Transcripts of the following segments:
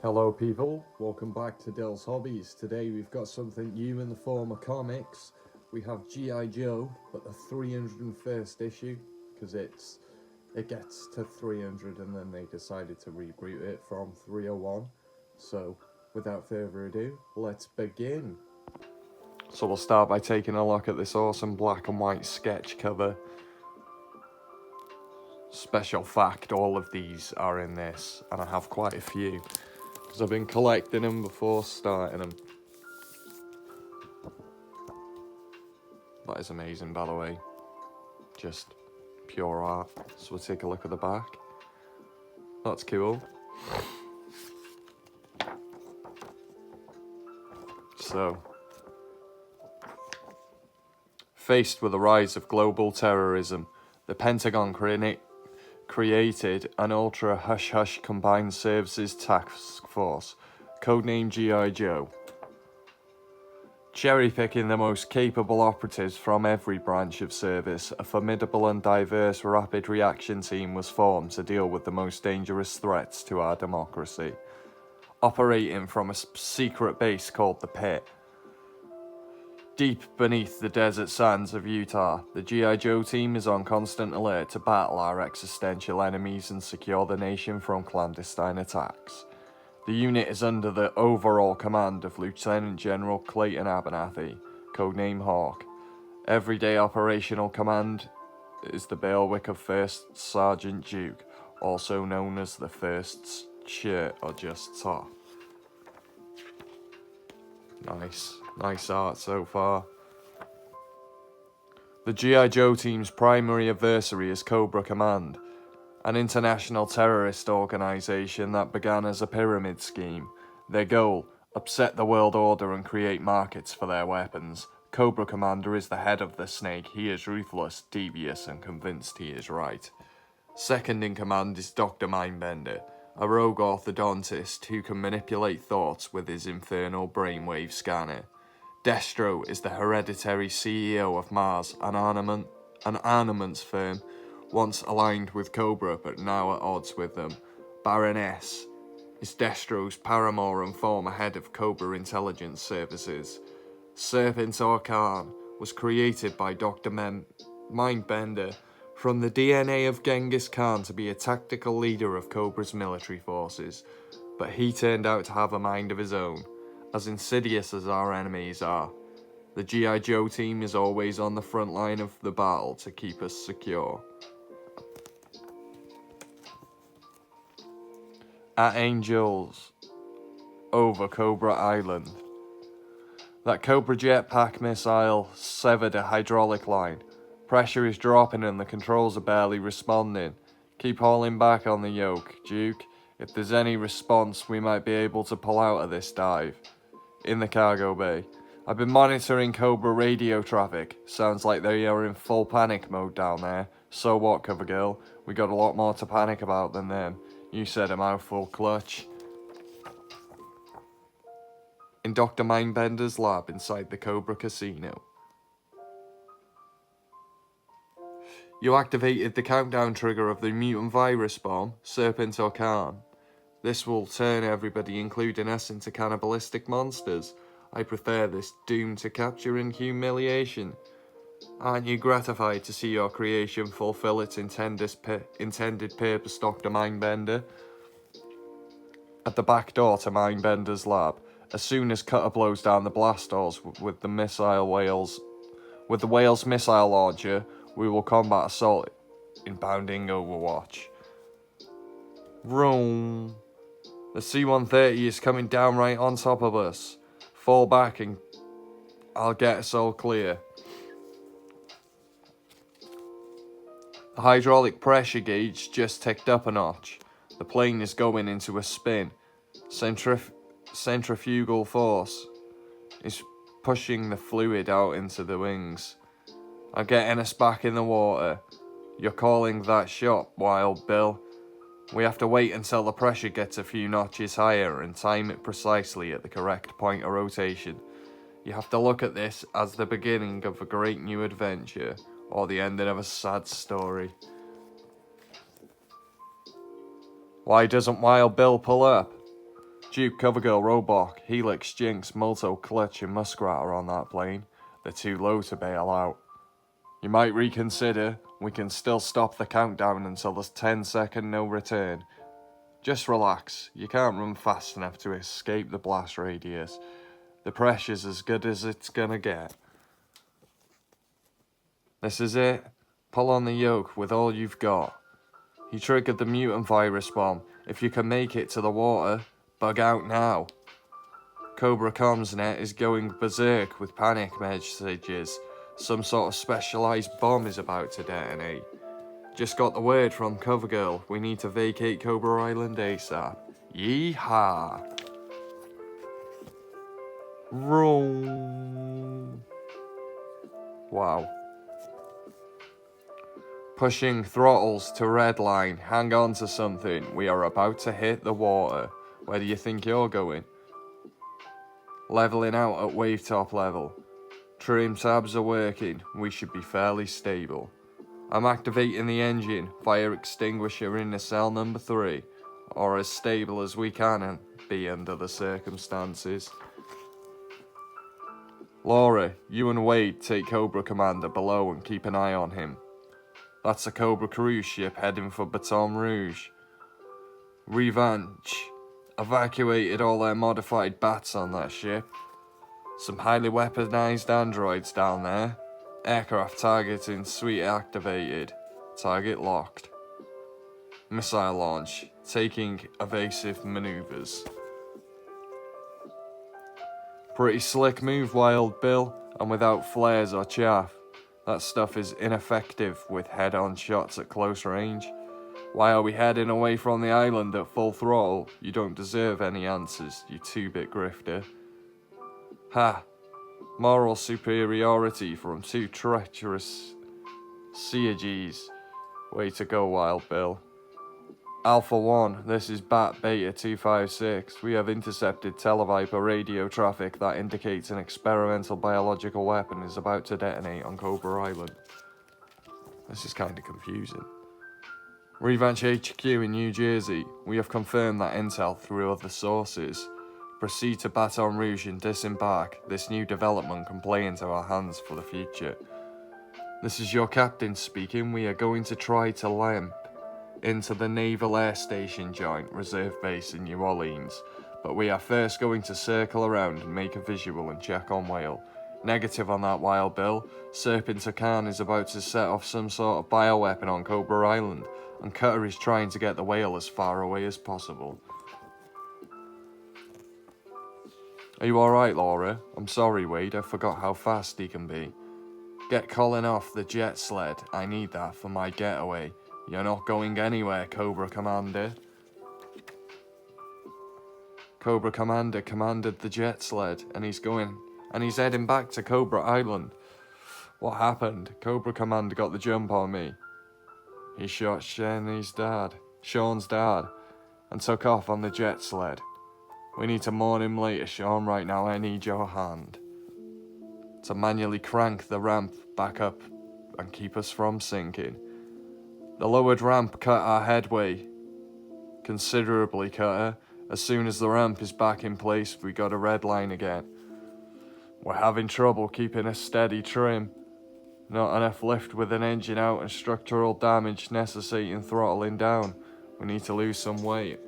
Hello people, welcome back to Dell's Hobbies. Today we've got something new in the form of comics. We have G.I. Joe, but the 301st issue, because it gets to 300 and then they decided to reboot it from 301. So without further ado, let's begin. So we'll start by taking a look at this awesome black and white sketch cover. Special fact, all of these are in this, and I have quite a few. Because I've been collecting them before starting them. That is amazing, by the way. Just pure art. So we'll take a look at the back. That's cool. So, faced with the rise of global terrorism, the Pentagon created an ultra hush-hush combined services task force, codenamed G.I. Joe. Cherry-picking the most capable operatives from every branch of service, a formidable and diverse rapid reaction team was formed to deal with the most dangerous threats to our democracy. Operating from a secret base called the Pit, deep beneath the desert sands of Utah, the G.I. Joe team is on constant alert to battle our existential enemies and secure the nation from clandestine attacks. The unit is under the overall command of Lieutenant General Clayton Abernathy, codename Hawk. Everyday operational command is the bailiwick of First Sergeant Duke, also known as the First's shirt or just top. Nice art so far. The G.I. Joe team's primary adversary is Cobra Command, an international terrorist organization that began as a pyramid scheme. Their goal, upset the world order and create markets for their weapons. Cobra Commander is the head of the snake. He is ruthless, devious, and convinced he is right. Second in command is Dr. Mindbender, a rogue orthodontist who can manipulate thoughts with his infernal brainwave scanner. Destro is the hereditary CEO of Mars, an armaments firm once aligned with Cobra but now at odds with them. Baroness is Destro's paramour and former head of Cobra Intelligence Services. Serpentor Khan was created by Dr. Mindbender from the DNA of Genghis Khan to be a tactical leader of Cobra's military forces, but he turned out to have a mind of his own. As insidious as our enemies are, the G.I. Joe team is always on the front line of the battle to keep us secure. At Angels, over Cobra Island. That Cobra jetpack missile severed a hydraulic line. Pressure is dropping and the controls are barely responding. Keep hauling back on the yoke, Duke. If there's any response, we might be able to pull out of this dive. In the cargo bay. I've been monitoring Cobra radio traffic. Sounds like they are in full panic mode down there. So what, cover girl? We got a lot more to panic about than them. You said a mouthful, Clutch. In Dr. Mindbender's lab inside the Cobra Casino. You activated the countdown trigger of the mutant virus bomb, Serpentor Khan. This will turn everybody, including us, into cannibalistic monsters. I prefer this doom to capture and humiliation. Aren't you gratified to see your creation fulfill its intended purpose, Dr. Mindbender? At the back door to Mindbender's lab, as soon as Cutter blows down the blast doors with the whale's missile launcher, we will combat assault in bounding Overwatch. Vroom. The C-130 is coming down right on top of us. Fall back and I'll get us all clear. The hydraulic pressure gauge just ticked up a notch. The plane is going into a spin. Centrifugal force is pushing the fluid out into the wings. I'm getting us back in the water. You're calling that shot, Wild Bill. We have to wait until the pressure gets a few notches higher and time it precisely at the correct point of rotation. You have to look at this as the beginning of a great new adventure, or the ending of a sad story. Why doesn't Wild Bill pull up? Duke, Covergirl, Roebuck, Helix, Jinx, Molto, Clutch, and Muskrat are on that plane. They're too low to bail out. You might reconsider. We can still stop the countdown until there's 10-second no return. Just relax. You can't run fast enough to escape the blast radius. The pressure's as good as it's gonna get. This is it. Pull on the yoke with all you've got. He triggered the mutant virus bomb. If you can make it to the water, bug out now. Cobra CommsNet is going berserk with panic messages. Some sort of specialised bomb is about to detonate. Just got the word from Covergirl. We need to vacate Cobra Island ASAP. Yeehaw! Roll. Wow. Pushing throttles to red line. Hang on to something. We are about to hit the water. Where do you think you're going? Leveling out at wave top level. Trim tabs are working. We should be fairly stable. I'm activating the engine. Fire extinguisher in nacelle number 3. Or as stable as we can be under the circumstances. Laura, you and Wade take Cobra Commander below and keep an eye on him. That's a Cobra cruise ship heading for Baton Rouge. Revanche evacuated all their modified bats on that ship. Some highly weaponized androids down there. Aircraft targeting suite activated. Target locked. Missile launch. Taking evasive maneuvers. Pretty slick move, Wild Bill, and without flares or chaff. That stuff is ineffective with head-on shots at close range. Why are we heading away from the island at full throttle? You don't deserve any answers, you 2-bit grifter. Ha! Moral superiority from 2 treacherous Sieges. Way to go, Wild Bill. Alpha 1, this is Bat Beta 256. We have intercepted Televiper radio traffic that indicates an experimental biological weapon is about to detonate on Cobra Island. This is kind of confusing. Revanche HQ in New Jersey. We have confirmed that intel through other sources. Proceed to Baton Rouge and disembark. This new development can play into our hands for the future. This is your captain speaking. We are going to try to lamp into the Naval Air Station Joint Reserve Base in New Orleans, but we are first going to circle around and make a visual and check on Whale. Negative on that, Wild Bill. Serpent Khan is about to set off some sort of bioweapon on Cobra Island, and Cutter is trying to get the Whale as far away as possible. Are you alright, Laura? I'm sorry, Wade, I forgot how fast he can be. Get Colin off the jet sled. I need that for my getaway. You're not going anywhere, Cobra Commander. Cobra Commander commanded the jet sled, and he's heading back to Cobra Island. What happened? Cobra Commander got the jump on me. He shot Sean's dad, and took off on the jet sled. We need to mourn him later, Sean. Right now, I need your hand to manually crank the ramp back up and keep us from sinking. The lowered ramp cut our headway considerably, Cutter. As soon as the ramp is back in place, we got a red line again. We're having trouble keeping a steady trim. Not enough lift with an engine out and structural damage necessitating throttling down. We need to lose some weight.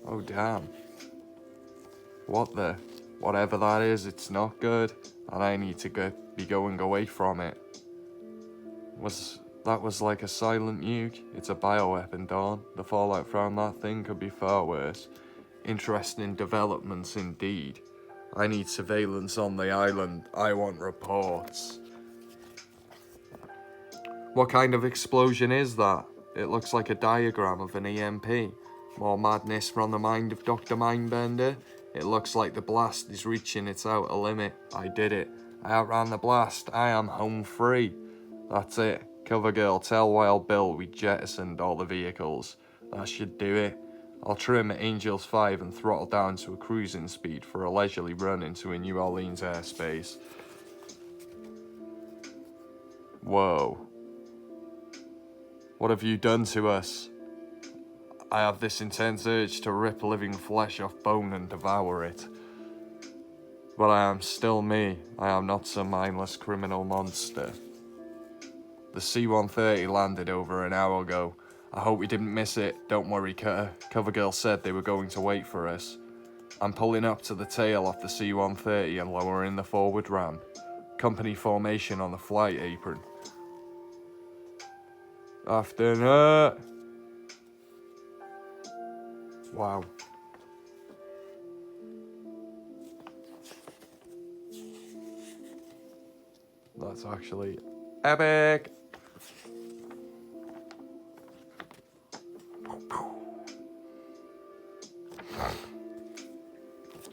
Oh Oh, damn. Whatever that is, it's not good, and I need to be going away from it. That was like a silent nuke. It's a bioweapon, Dawn. The fallout from that thing could be far worse. Interesting developments indeed. I need surveillance on the island. I want reports. What kind of explosion is that? It looks like a diagram of an EMP. More madness from the mind of Dr. Mindbender. It looks like the blast is reaching its outer limit. I did it. I outran the blast. I am home free. That's it. Cover girl, tell Wild Bill we jettisoned all the vehicles. That should do it. I'll trim at Angels 5 and throttle down to a cruising speed for a leisurely run into a New Orleans airspace. Whoa. What have you done to us? I have this intense urge to rip living flesh off bone and devour it. But I am still me. I am not some mindless criminal monster. The C-130 landed over an hour ago. I hope we didn't miss it. Don't worry, Cover Girl said they were going to wait for us. I'm pulling up to the tail off the C-130 and lowering the forward ramp. Company formation on the flight apron. Afternoon. Wow. That's actually epic.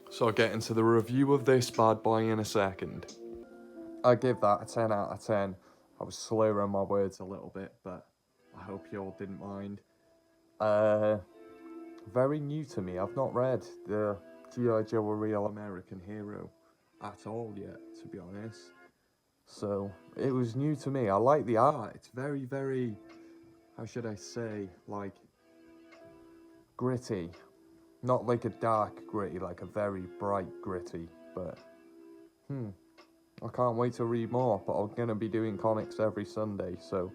So I'll get into the review of this bad boy in a second. I give that a 10 out of 10. I was slurring my words a little bit, but I hope you all didn't mind. Very new to me. I've not read the G.I. Joe A Real American Hero at all yet, to be honest. So it was new to me. I like the art. It's very, very, how should I say, like, gritty. Not like a dark gritty, like a very bright gritty, but I can't wait to read more. But I'm gonna be doing comics every Sunday, so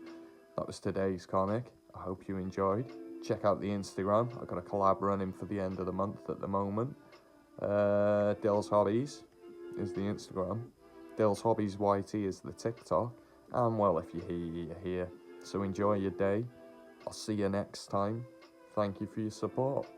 that was today's comic. I hope you enjoyed. Check out the Instagram. I've got a collab running for the end of the month at the moment. Dill's Hobbies is the Instagram. Dill's Hobbies YT is the TikTok. And well, if you're here, you're here. So enjoy your day. I'll see you next time. Thank you for your support.